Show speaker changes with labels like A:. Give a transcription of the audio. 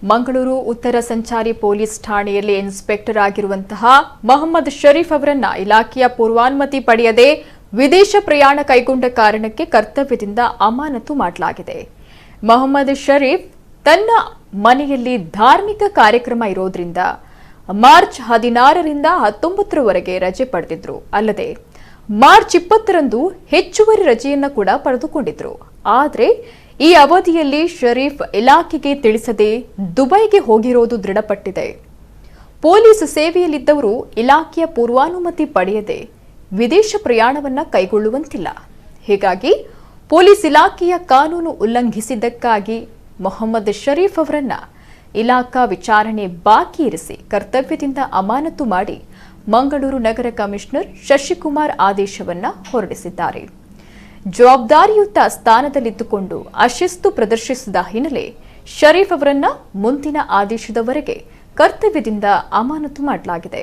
A: ಮಂಗಳೂರು ಉತ್ತರ ಸಂಚಾರಿ ಪೊಲೀಸ್ ಠಾಣೆಯಲ್ಲಿ ಇನ್ಸ್ಪೆಕ್ಟರ್ ಆಗಿರುವಂತಹ ಮೊಹಮ್ಮದ್ ಶರೀಫ್ ಅವರನ್ನ ಇಲಾಖೆಯ ಪೂರ್ವಾನುಮತಿ ಪಡೆಯದೆ ವಿದೇಶ ಪ್ರಯಾಣ ಕೈಗೊಂಡ ಕಾರಣಕ್ಕೆ ಕರ್ತವ್ಯದಿಂದ ಅಮಾನತು ಮಾಡಲಾಗಿದೆ. ಮೊಹಮ್ಮದ್ ಶರೀಫ್ ತನ್ನ ಮನೆಯಲ್ಲಿ ಧಾರ್ಮಿಕ ಕಾರ್ಯಕ್ರಮ ಇರೋದ್ರಿಂದ ಮಾರ್ಚ್ 16ರಿಂದ 19ರವರೆಗೆ ರಜೆ ಪಡೆದಿದ್ರು. ಅಲ್ಲದೆ ಮಾರ್ಚ್ 20ರಂದು ಹೆಚ್ಚುವರಿ ರಜೆಯನ್ನು ಕೂಡ ಪಡೆದುಕೊಂಡಿದ್ರು. ಆದರೆ ಈ ಅವಧಿಯಲ್ಲಿ ಶರೀಫ್ ಇಲಾಖೆಗೆ ತಿಳಿಸದೆ ದುಬೈಗೆ ಹೋಗಿರೋದು ದೃಢಪಟ್ಟಿದೆ. ಪೊಲೀಸ್ ಸೇವೆಯಲ್ಲಿದ್ದವರು ಇಲಾಖೆಯ ಪೂರ್ವಾನುಮತಿ ಪಡೆಯದೆ ವಿದೇಶ ಪ್ರಯಾಣವನ್ನ ಕೈಗೊಳ್ಳುವಂತಿಲ್ಲ. ಹೀಗಾಗಿ ಪೊಲೀಸ್ ಇಲಾಖೆಯ ಕಾನೂನು ಉಲ್ಲಂಘಿಸಿದ್ದಕ್ಕಾಗಿ ಮೊಹಮ್ಮದ್ ಶರೀಫ್ ಅವರನ್ನ ಇಲಾಖಾ ವಿಚಾರಣೆ ಬಾಕಿ ಇರಿಸಿ ಕರ್ತವ್ಯದಿಂದ ಅಮಾನತು ಮಾಡಿ ಮಂಗಳೂರು ನಗರ ಕಮಿಷನರ್ ಶಶಿಕುಮಾರ್ ಆದೇಶವನ್ನ ಹೊರಡಿಸಿದ್ದಾರೆ. ಜವಾಬ್ದಾರಿಯುತ ಸ್ಥಾನದಲ್ಲಿದ್ದುಕೊಂಡು ಅಶಿಸ್ತು ಪ್ರದರ್ಶಿಸಿದ ಹಿನ್ನೆಲೆ ಶರೀಫ್ ಅವರನ್ನ ಮುಂದಿನ ಆದೇಶದವರೆಗೆ ಕರ್ತವ್ಯದಿಂದ ಅಮಾನತು ಮಾಡಲಾಗಿದೆ.